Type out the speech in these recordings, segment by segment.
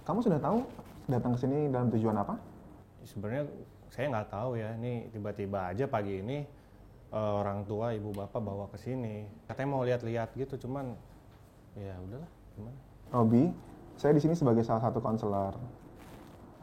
Kamu sudah tahu datang ke sini dalam tujuan apa? Sebenarnya saya nggak tahu ya, ini tiba-tiba aja pagi ini orang tua ibu bapak bawa ke sini. Katanya mau lihat-lihat gitu, cuman ya udahlah, gimana? Robi, saya di sini sebagai salah satu konselor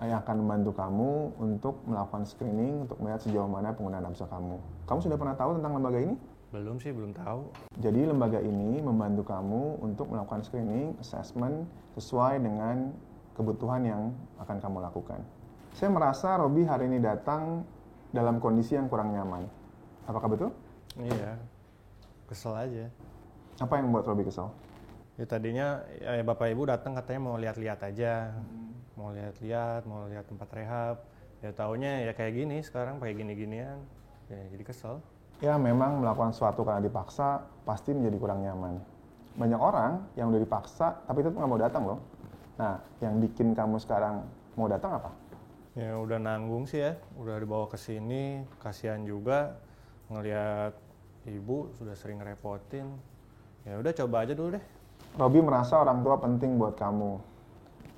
yang akan membantu kamu untuk melakukan screening untuk melihat sejauh mana penggunaan nafsa kamu. Kamu sudah pernah tahu tentang lembaga ini? Belum sih, belum tahu. Jadi lembaga ini membantu kamu untuk melakukan screening, assessment sesuai dengan kebutuhan yang akan kamu lakukan. Saya merasa Robi hari ini datang dalam kondisi yang kurang nyaman. Apakah betul? Iya, kesel aja. Apa yang membuat Robi kesel? Ya tadinya ya bapak ibu datang katanya mau lihat-lihat aja, mau lihat tempat rehab. Ya taunya ya kayak gini sekarang pakai gini-ginian, ya jadi kesel. Ya memang melakukan sesuatu karena dipaksa pasti menjadi kurang nyaman. Banyak orang yang udah dipaksa tapi tetap nggak mau datang loh. Nah, yang bikin kamu sekarang mau datang apa? Ya udah nanggung sih ya, udah dibawa ke sini, kasihan juga ngelihat ibu sudah sering ngerepotin. Ya udah coba aja dulu deh. Robi merasa orang tua penting buat kamu.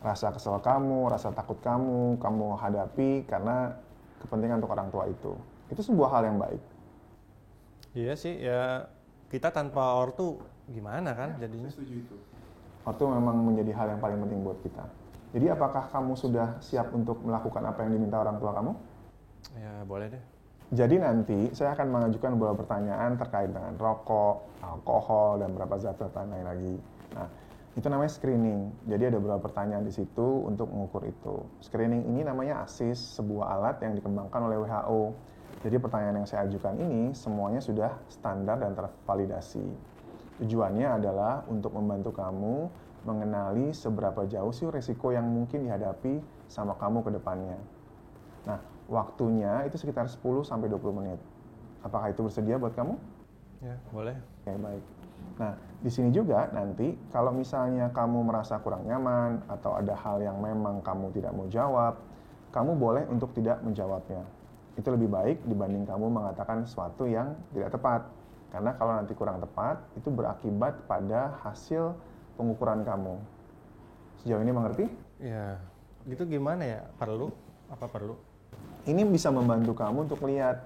Rasa kesel kamu, rasa takut kamu hadapi karena kepentingan untuk orang tua itu. Itu sebuah hal yang baik. Iya sih, ya kita tanpa ortu gimana kan jadinya? Saya setuju itu. Ortu memang menjadi hal yang paling penting buat kita. Jadi apakah kamu sudah siap untuk melakukan apa yang diminta orang tua kamu? Ya boleh deh. Jadi nanti saya akan mengajukan beberapa pertanyaan terkait dengan rokok, alkohol, dan beberapa zat-zat lain lagi. Nah, itu namanya screening. Jadi ada beberapa pertanyaan di situ untuk mengukur itu. Screening ini namanya ASIS, sebuah alat yang dikembangkan oleh WHO. Jadi pertanyaan yang saya ajukan ini semuanya sudah standar dan tervalidasi. Tujuannya adalah untuk membantu kamu mengenali seberapa jauh sih resiko yang mungkin dihadapi sama kamu ke depannya. Nah, waktunya itu sekitar 10-20 menit. Apakah itu bersedia buat kamu? Ya, boleh. Oke, baik. Nah, di sini juga nanti kalau misalnya kamu merasa kurang nyaman atau ada hal yang memang kamu tidak mau jawab, kamu boleh untuk tidak menjawabnya. Itu lebih baik dibanding kamu mengatakan sesuatu yang tidak tepat. Karena kalau nanti kurang tepat, itu berakibat pada hasil pengukuran kamu. Sejauh ini mengerti? Ya, gitu gimana ya? Perlu? Apa perlu? Ini bisa membantu kamu untuk lihat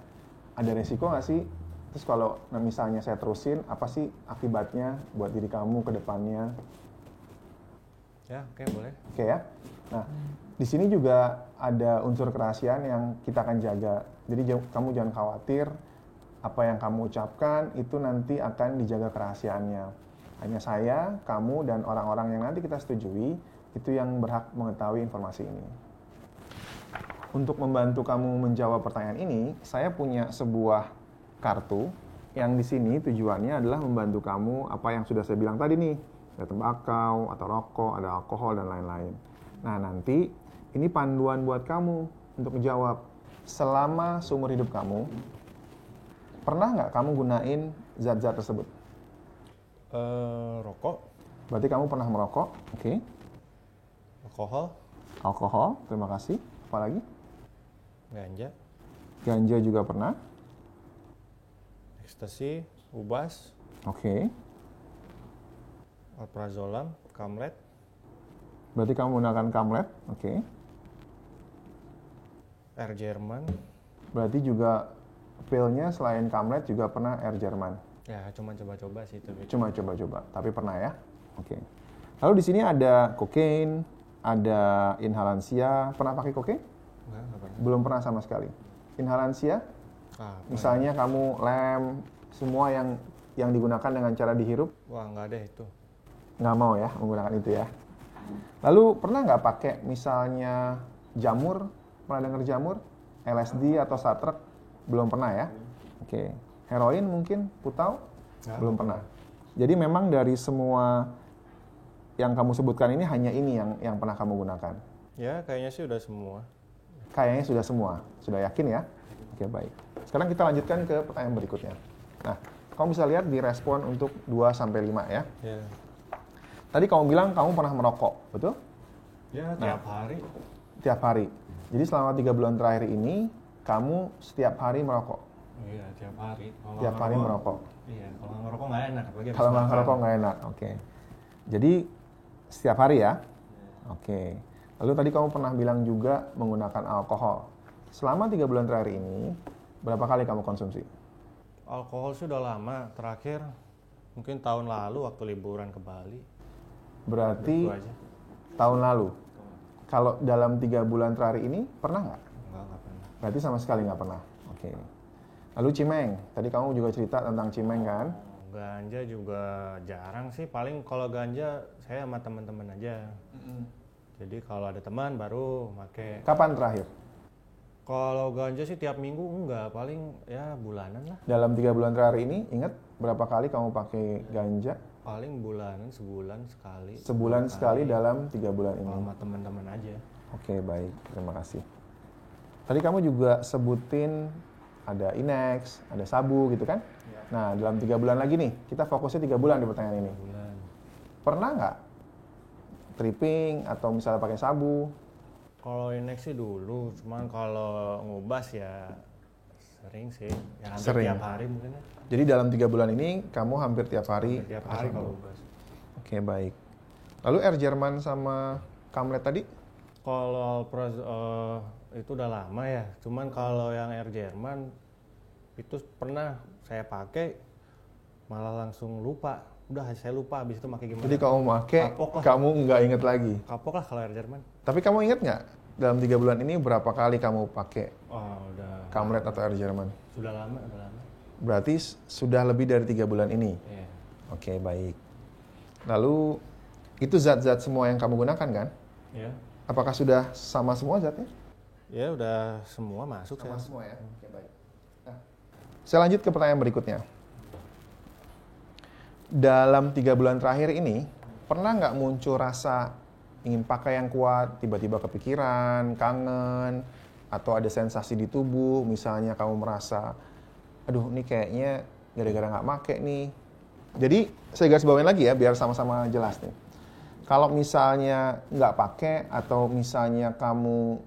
ada resiko nggak sih? Terus kalau misalnya saya terusin, apa sih akibatnya buat diri kamu ke depannya? Ya, oke, boleh. Oke ya. Nah, di sini juga ada unsur kerahasiaan yang kita akan jaga. Jadi kamu jangan khawatir apa yang kamu ucapkan itu nanti akan dijaga kerahasiaannya. Hanya saya, kamu, dan orang-orang yang nanti kita setujui itu yang berhak mengetahui informasi ini. Untuk membantu kamu menjawab pertanyaan ini, saya punya sebuah kartu yang di sini tujuannya adalah membantu kamu apa yang sudah saya bilang tadi nih. Ada tembakau, atau rokok, ada alkohol, dan lain-lain. Nah, nanti ini panduan buat kamu untuk menjawab. Selama seumur hidup kamu, pernah nggak kamu gunain zat-zat tersebut? Rokok, Berarti kamu pernah merokok, oke. alkohol, Alkohol, terima kasih. Apa lagi? ganja, Ganja juga pernah, ekstasi, ubas, oke. alprazolam, kamlet, Berarti kamu menggunakan kamlet, oke. air Jerman. Berarti juga pilnya selain kamlet juga pernah air Jerman. Ya, cuma coba-coba sih itu. Cuma coba-coba, tapi pernah ya? Oke. Lalu di sini ada kokain, ada inhalansia. Pernah pakai kokain? Enggak pernah. Belum pernah sama sekali. Inhalansia, misalnya kamu lem, semua yang digunakan dengan cara dihirup, Wah, nggak ada itu. nggak mau ya menggunakan itu ya. Lalu pernah nggak pakai misalnya jamur? Pernah dengar jamur? LSD atau satrek? Belum pernah ya? Oke. Heroin mungkin? Putau? Belum pernah. Jadi memang dari semua yang kamu sebutkan ini hanya ini yang pernah kamu gunakan? Ya, kayaknya sih udah semua. Kayaknya sudah semua. Sudah yakin ya? Oke, baik. Sekarang kita lanjutkan ke pertanyaan berikutnya. Nah, kamu bisa lihat di respon untuk 2-5 ya. Ya. Tadi kamu bilang kamu pernah merokok, betul? Ya, tiap hari. Tiap hari. Jadi selama 3 bulan terakhir ini, kamu setiap hari merokok? Iya, tiap hari. Tiap hari merokok? Iya, kalau nggak ngerokok nggak enak. Kalau nggak ngerokok nggak enak, oke. Jadi setiap hari ya? Oke. Lalu tadi kamu pernah bilang juga menggunakan alkohol. Selama 3 bulan terakhir ini, berapa kali kamu konsumsi? Alkohol sih udah lama, terakhir mungkin tahun lalu waktu liburan ke Bali. Berarti Itu aja. tahun lalu. Kalau dalam 3 bulan terakhir ini, pernah nggak? Enggak pernah. Berarti sama sekali nggak pernah. Oke. Lalu cimeng. Tadi kamu juga cerita tentang cimeng kan? Ganja juga jarang sih, paling kalau ganja saya sama teman-teman aja. Jadi kalau ada teman baru make. Kapan terakhir? Kalau ganja sih tiap minggu enggak, paling ya bulanan lah. Dalam 3 bulan terakhir ini, ingat berapa kali kamu pakai ganja? Paling bulanan, sebulan sekali. Sebulan 2 sekali kali. dalam 3 bulan ini. Sama teman-teman aja. Oke, baik. Terima kasih. Tadi kamu juga sebutin ada Inex, ada sabu gitu kan? Nah, dalam 3 bulan lagi nih, kita fokusnya 3 bulan di pertanyaan ini. Bulan. Pernah nggak tripping atau misalnya pakai sabu? Kalau Inex sih dulu, cuman kalau ngubas ya sering sih. Ya hampir Sering. tiap hari mungkin ya. Jadi dalam 3 bulan ini, kamu hampir tiap hari Tiap pakai hari sabu. kalau ngubas. Oke, baik. Lalu Air Jerman sama Kamlet tadi? Kalau itu udah lama ya, cuman kalau yang Air Jerman itu pernah saya pakai malah langsung lupa. Udah saya lupa habis itu pakai gimana. Jadi kamu pakai, Kapok lah. kamu nggak inget lagi. Kapok lah kalau Air Jerman. Tapi kamu inget nggak dalam 3 bulan ini berapa kali kamu pakai Oh, udah. Kamlet atau Air Jerman? Sudah lama, udah lama. Berarti sudah lebih dari 3 bulan ini. Iya. Oke, baik. Lalu itu zat-zat semua yang kamu gunakan kan? Ya. Apakah sudah sama semua zatnya? Ya udah semua masuk saya. semua ya. Oke, baik. Nah, saya lanjut ke pertanyaan berikutnya. Dalam 3 bulan terakhir ini, pernah nggak muncul rasa ingin pakai yang kuat, tiba-tiba kepikiran, kangen, atau ada sensasi di tubuh, misalnya kamu merasa, aduh ini kayaknya gara-gara nggak make nih. Jadi, saya garis bawain lagi ya, biar sama-sama jelas nih. Kalau misalnya nggak pakai, atau misalnya kamu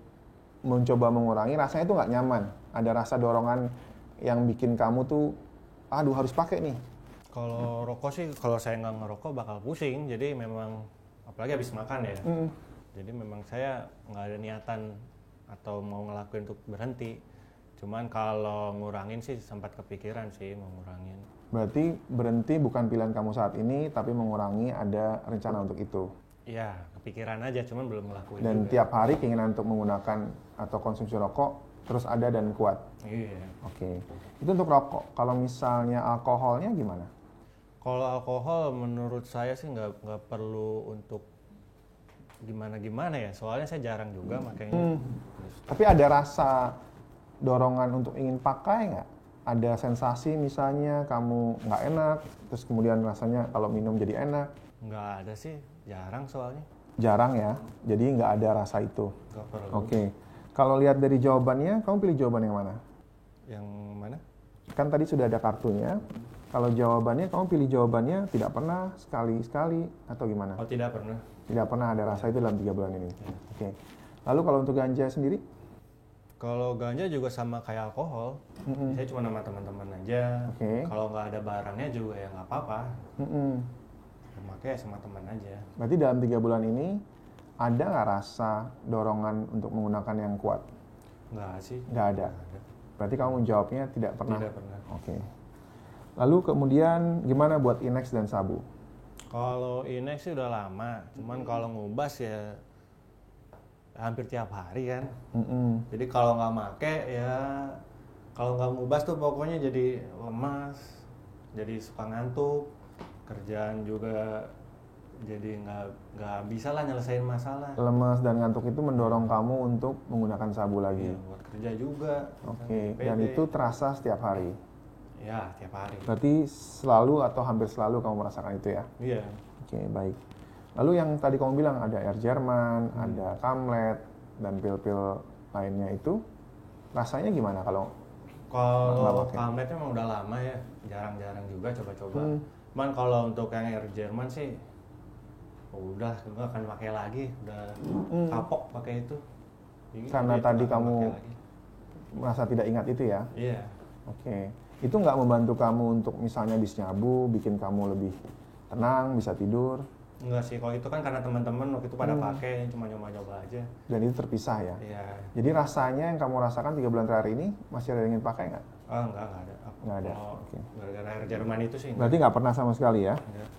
mencoba mengurangi, rasanya itu nggak nyaman. Ada rasa dorongan yang bikin kamu tuh, aduh harus pakai nih. Kalau rokok sih, kalau saya nggak ngerokok bakal pusing. Jadi memang, apalagi habis makan ya. Jadi memang saya nggak ada niatan atau mau ngelakuin untuk berhenti. Cuman kalau ngurangin sih sempat kepikiran sih mau ngurangin. Berarti berhenti bukan pilihan kamu saat ini, tapi mengurangi ada rencana untuk itu. Iya, kepikiran aja, cuman belum ngelakuin Dan juga. tiap hari keinginan untuk menggunakan atau konsumsi rokok terus ada dan kuat. Iya. Oke. Itu untuk rokok. Kalau misalnya alkoholnya gimana? Kalau alkohol menurut saya sih nggak perlu untuk gimana-gimana ya. Soalnya saya jarang juga makanya. Tapi ada rasa dorongan untuk ingin pakai nggak? Ada sensasi misalnya kamu nggak enak, terus kemudian rasanya kalau minum jadi enak? Nggak ada sih, jarang soalnya. Jarang ya, jadi nggak ada rasa itu. Nggak perlu. Oke. Kalau lihat dari jawabannya, kamu pilih jawaban yang mana? Yang mana? Kan tadi sudah ada kartunya. Kalau jawabannya, kamu pilih jawabannya tidak pernah, sekali-sekali, atau gimana? Oh, tidak pernah. Tidak pernah ada rasa itu dalam 3 bulan ini. Oke. Lalu kalau untuk ganja sendiri? Kalau ganja juga sama kayak alkohol. Saya cuma sama teman-teman aja. Oke. Kalau nggak ada barangnya juga ya nggak apa-apa. Makanya sama teman aja. Berarti dalam 3 bulan ini, ada nggak rasa dorongan untuk menggunakan yang kuat? Nggak sih. Nggak ada. Berarti kamu jawabnya tidak pernah? Tidak pernah. Oke. Lalu kemudian gimana buat Inex dan sabu? Kalau Inex sih udah lama. Cuman kalau ngubas ya hampir tiap hari kan. Jadi kalau nggak make ya, kalau nggak ngubas tuh pokoknya jadi lemas, jadi suka ngantuk, kerjaan juga jadi nggak bisa lah nyelesain masalah. Lemas dan ngantuk itu mendorong kamu untuk menggunakan sabu lagi? Iya, buat kerja juga. Oke, misalnya dan PD. itu terasa setiap hari? Ya, tiap hari. Berarti selalu atau hampir selalu kamu merasakan itu ya? Iya. Oke, baik. Lalu yang tadi kamu bilang ada Air Jerman, ada Kamlet, dan pil-pil lainnya itu, rasanya gimana kalau nggak Kalau pakai? Kamlet emang udah lama ya, jarang-jarang juga coba-coba. Cuman kalau untuk yang Air Jerman sih, udah nggak akan pakai lagi, udah kapok pakai itu. Karena Jadi tadi nggak akan kamu pakai lagi. merasa tidak ingat itu ya? Iya. Oke. Itu nggak membantu kamu untuk misalnya habis nyabu, bikin kamu lebih tenang, bisa tidur? Enggak sih, kalau itu kan karena teman-teman waktu itu pada pakai, cuma nyoba-nyoba aja. Dan itu terpisah ya? Iya. Jadi rasanya yang kamu rasakan 3 bulan terakhir ini, masih ada yang ingin pakai nggak? Enggak ada. Nggak ada, Kalau oke. gara-gara air Jerman itu sih. Berarti nggak pernah sama sekali ya? Enggak.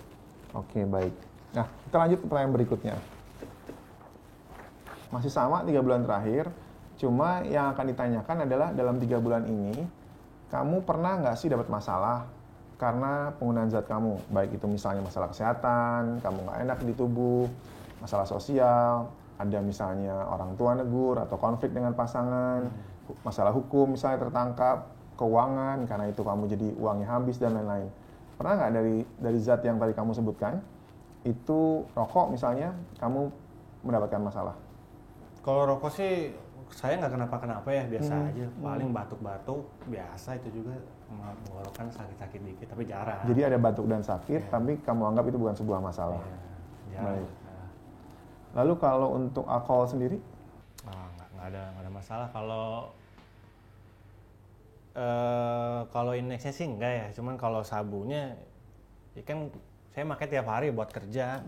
Oke, baik. Nah, kita lanjut ke pertanyaan berikutnya. Masih sama 3 bulan terakhir, cuma yang akan ditanyakan adalah dalam 3 bulan ini, kamu pernah nggak sih dapat masalah karena penggunaan zat kamu? Baik itu misalnya masalah kesehatan, kamu nggak enak di tubuh, masalah sosial, ada misalnya orang tua negur atau konflik dengan pasangan, masalah hukum misalnya tertangkap, keuangan, karena itu kamu jadi uangnya habis dan lain-lain. Pernah nggak dari zat yang tadi kamu sebutkan, itu rokok misalnya, kamu mendapatkan masalah? Kalau rokok sih saya nggak kenapa-kenapa ya, biasa aja. Paling batuk-batuk biasa itu juga, menggorokan sakit-sakit dikit tapi jarang. Jadi ada batuk dan sakit, tapi kamu anggap itu bukan sebuah masalah. Ya, jarang. Baik. Lalu kalau untuk alkohol sendiri? Nggak ada masalah. Kalau indeksnya sih enggak ya, cuman kalau sabunya ya kan saya pakai tiap hari buat kerja.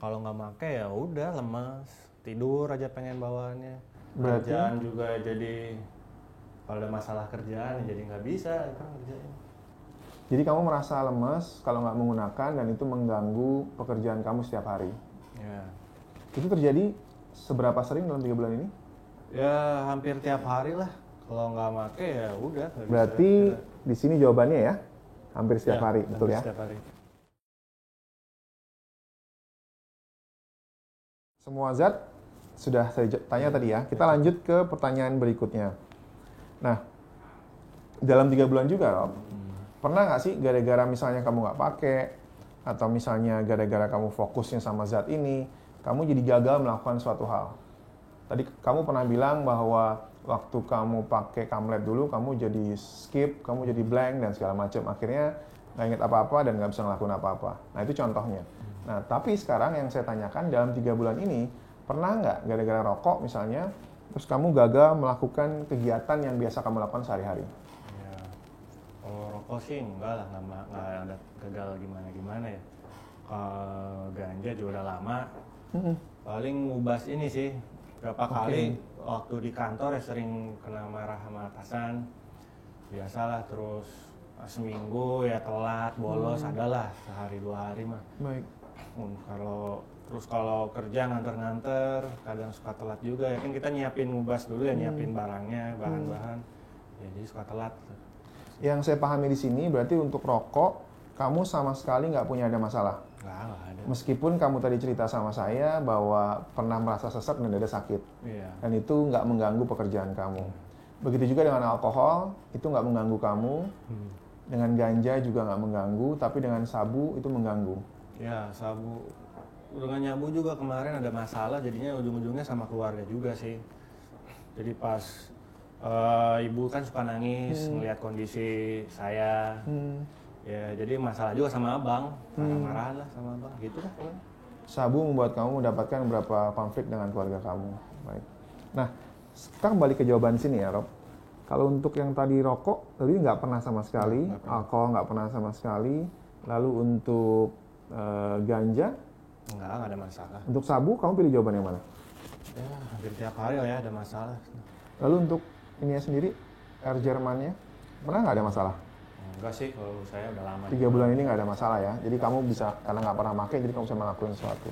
Kalau nggak pakai ya udah lemas, tidur aja pengen bawaannya. Berarti? Kerjaan juga jadi, kalau ada masalah kerjaan ya jadi nggak bisa kan kerjain. Jadi kamu merasa lemas kalau nggak menggunakan dan itu mengganggu pekerjaan kamu setiap hari. Ya. Itu terjadi seberapa sering dalam 3 bulan ini? Ya hampir tiap hari lah. Kalau nggak pakai ya udah. Berarti di sini jawabannya ya, hampir setiap hari, betul ya? Setiap hari. Semua zat sudah saya tanya tadi ya. Kita lanjut ke pertanyaan berikutnya. Nah, dalam 3 bulan juga, Rob, pernah nggak sih gara-gara misalnya kamu nggak pakai, atau misalnya gara-gara kamu fokusnya sama zat ini, kamu jadi gagal melakukan suatu hal? Tadi kamu pernah bilang bahwa waktu kamu pakai Kamlet dulu, kamu jadi skip, kamu jadi blank, dan segala macam. Akhirnya nggak inget apa-apa dan nggak bisa ngelakuin apa-apa. Nah, itu contohnya. Nah, tapi sekarang yang saya tanyakan, dalam 3 bulan ini, pernah nggak gara-gara rokok misalnya, terus kamu gagal melakukan kegiatan yang biasa kamu lakukan sehari-hari? Ya, kalau rokok sih enggak lah, nggak ada gagal gimana-gimana ya. Kalau ganja juga udah lama. Paling ngubas ini sih, berapa kali waktu di kantor ya sering kena marah sama atasan. Biasalah, terus seminggu ya telat, bolos, adalah sehari 2 hari mah. Baik. Kalau kerja nganter-nganter, kadang suka telat juga ya kan, kita nyiapin ngubas dulu ya, nyiapin barangnya, bahan-bahan, ya jadi suka telat. Yang saya pahami di sini berarti untuk rokok, kamu sama sekali nggak punya ada masalah? Nggak ada. Meskipun kamu tadi cerita sama saya bahwa pernah merasa sesak dan dada sakit, Iya. dan itu nggak mengganggu pekerjaan kamu. Begitu juga dengan alkohol, itu nggak mengganggu kamu. Dengan ganja juga nggak mengganggu, tapi dengan sabu itu mengganggu. Ya, sabu. Dengan nyabu juga kemarin ada masalah, jadinya ujung-ujungnya sama keluarga juga sih. Jadi pas ibu kan suka nangis ngelihat kondisi saya. Ya, jadi masalah juga sama abang, marah-marahan lah sama abang, gitu lah. Sabu membuat kamu mendapatkan beberapa konflik dengan keluarga kamu. Baik. Nah, kita kembali ke jawaban sini ya, Rob. Kalau untuk yang tadi rokok, tadi nggak pernah sama sekali, alkohol nggak pernah sama sekali. Lalu untuk ganja, Nggak ada masalah. untuk sabu, kamu pilih jawaban yang mana? Ya, hampir tiap hari lah ya ada masalah. Lalu untuk ininya sendiri, air Jermannya, pernah nggak ada masalah? Enggak sih, kalau saya udah lama. 3 bulan ini nggak ada masalah ya. Jadi kamu bisa, karena nggak pernah pakai, jadi kamu bisa ngelakuin sesuatu.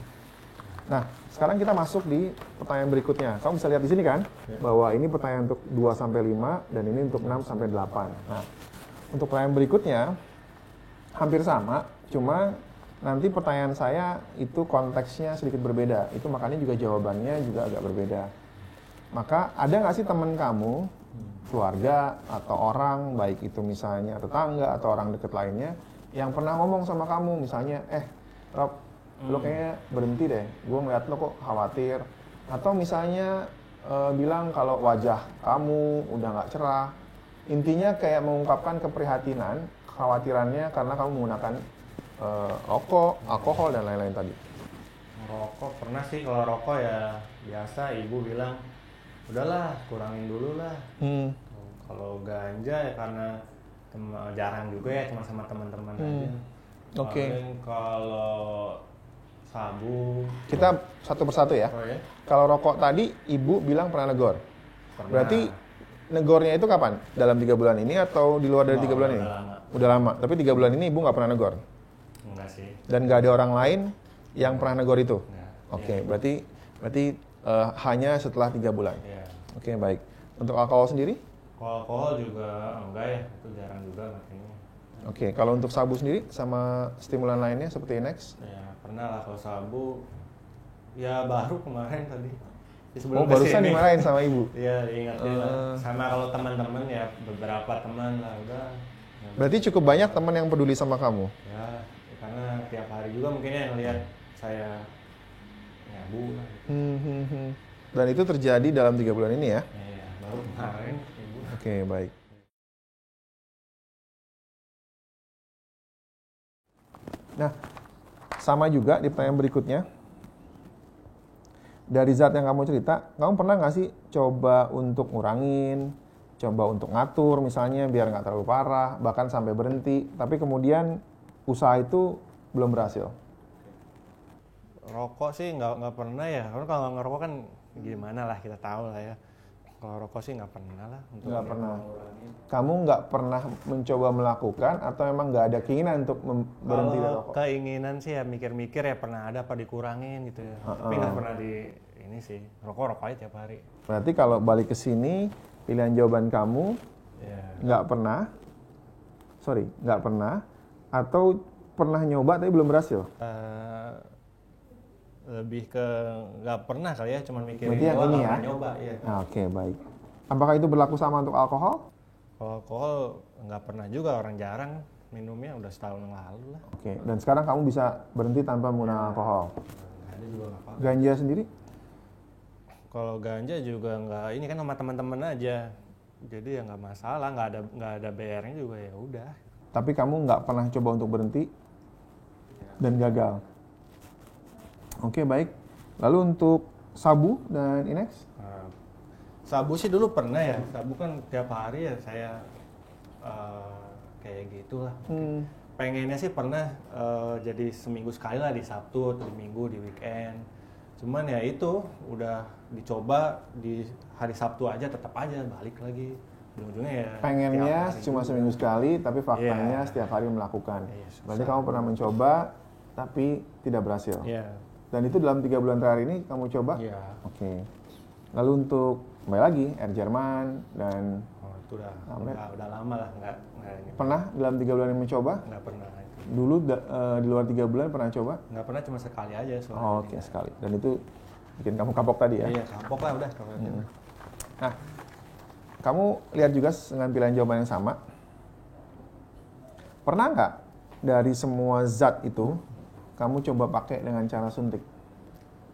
Nah, sekarang kita masuk di pertanyaan berikutnya. Kamu bisa lihat di sini kan, bahwa ini pertanyaan untuk 2-5 dan ini untuk 6-8. Nah, untuk pertanyaan berikutnya hampir sama, cuma nanti pertanyaan saya itu konteksnya sedikit berbeda. Itu makanya juga jawabannya juga agak berbeda. Maka ada nggak sih teman kamu, keluarga atau orang, baik itu misalnya tetangga atau orang deket lainnya, yang pernah ngomong sama kamu, misalnya, Rob, lo kayaknya berhenti deh, gue ngeliat lo kok khawatir. Atau misalnya bilang kalau wajah kamu udah nggak cerah. Intinya kayak mengungkapkan keprihatinan, kekhawatirannya karena kamu menggunakan rokok, alkohol, dan lain-lain tadi. Rokok pernah sih, kalau rokok ya biasa ibu bilang, udahlah kurangin dulu lah. Kalau ganja ya karena jarang juga ya, cuma sama teman-teman aja. Oke. Paling kalau sabu. Kita satu persatu ya. Oh ya? Kalau rokok tadi, ibu bilang pernah negor. Pernah. Berarti negornya itu kapan? Dalam 3 bulan ini atau di luar dari 3 bulan ini? Udah lama. Udah lama. Tapi 3 bulan ini ibu nggak pernah negor. Enggak sih. Dan nggak ada orang lain yang pernah negor itu. Enggak. Oke, berarti hanya setelah 3 bulan. Iya. Oke, baik. Untuk alkohol sendiri? Kalau alkohol juga enggak ya, itu jarang juga makanya. Oke, kalau untuk sabu sendiri sama stimulan lainnya seperti Inex? Ya pernah lah kalau sabu. Ya baru kemarin tadi. Ya, Oh, barusan kesini. dimarahin sama ibu? Iya, ingatin lah. Sama kalau teman-teman ya beberapa teman lah udah. Ya, Berarti cukup banyak teman yang peduli sama kamu? ya, karena tiap hari juga mungkin yang lihat saya nyabu lah. Dan itu terjadi dalam 3 bulan ini ya? Ya, baru kemarin ibu. Oke, baik. Nah, sama juga di pertanyaan berikutnya. Dari zat yang kamu cerita, kamu pernah nggak sih coba untuk ngurangin, coba untuk ngatur misalnya biar nggak terlalu parah, bahkan sampai berhenti, tapi kemudian usaha itu belum berhasil? Rokok sih nggak pernah ya, karena kalau nggak ngerokok kan gimana lah kita tahu lah ya. Kalau rokok sih nggak pernah lah. Nggak pernah. Kamu nggak pernah mencoba melakukan atau emang nggak ada keinginan untuk berhenti dari Kalau rokok? keinginan sih ya mikir-mikir ya pernah ada apa dikurangin gitu ya. Tapi nggak pernah di ini sih, rokok aja tiap hari. Berarti kalau balik ke sini, pilihan jawaban kamu Ya. nggak pernah, atau pernah nyoba tapi belum berhasil? Lebih ke nggak pernah kali ya, cuman mikirin Berarti yang doang, ini nggak ya? pernah nyoba ya. Nah, oke, baik. Apakah itu berlaku sama untuk alkohol? Kalau alkohol nggak pernah juga, orang jarang minumnya, udah setahun yang lalu lah. Oke, dan sekarang kamu bisa berhenti tanpa menggunakan alkohol. Nggak ada juga nggak apa-apa. Ganja sendiri? Kalau ganja juga nggak, ini kan sama teman-teman aja, jadi ya nggak masalah, nggak ada bayarnya juga ya udah. Tapi kamu nggak pernah coba untuk berhenti dan gagal. Oke, baik. Lalu untuk sabu dan Inex? Nah, sabu sih dulu pernah ya, sabu kan tiap hari ya saya kayak gitulah. Pengennya sih pernah jadi seminggu sekali lah, di Sabtu atau di Minggu, di weekend. Cuman ya itu udah dicoba di hari Sabtu aja, tetap aja balik lagi. Ujung-ujungnya ya Pengennya tiap hari cuma juga. seminggu sekali, tapi faktanya Iya. setiap hari melakukan. Iya, susah. Berarti kamu pernah mencoba, tapi tidak berhasil. Iya. Dan itu dalam 3 bulan terakhir ini kamu coba? Iya. Oke. Lalu untuk kembali lagi, Air Jerman dan Oh, itu Sampai- udah lama lah nggak ini. pernah dalam 3 bulan ini mencoba? Nggak pernah itu. Dulu di luar 3 bulan pernah coba? Nggak pernah, cuma sekali aja soalnya. Oh, oke, sekali. Dan itu bikin kamu kapok tadi ya? Iya, kapok lah udah kalau gitu. Nah, kamu lihat juga dengan pilihan jawaban yang sama. Pernah nggak dari semua zat itu, kamu coba pakai dengan cara suntik?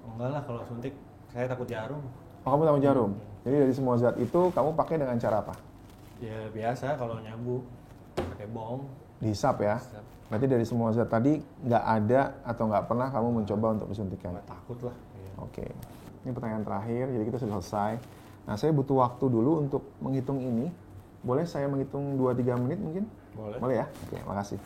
Enggak lah, kalau suntik saya takut jarum. Oh, kamu tahu jarum? Jadi dari semua zat itu, kamu pakai dengan cara apa? Ya biasa kalau nyabu pakai bom. Dihisap ya? Hisap. Berarti dari semua zat tadi, nggak ada atau nggak pernah kamu mencoba untuk disuntikkan? Nggak takut lah. Iya. Oke, ini pertanyaan terakhir, jadi kita sudah selesai. Nah, saya butuh waktu dulu untuk menghitung ini. Boleh saya menghitung 2-3 menit mungkin? Boleh. Boleh ya? Oke, makasih.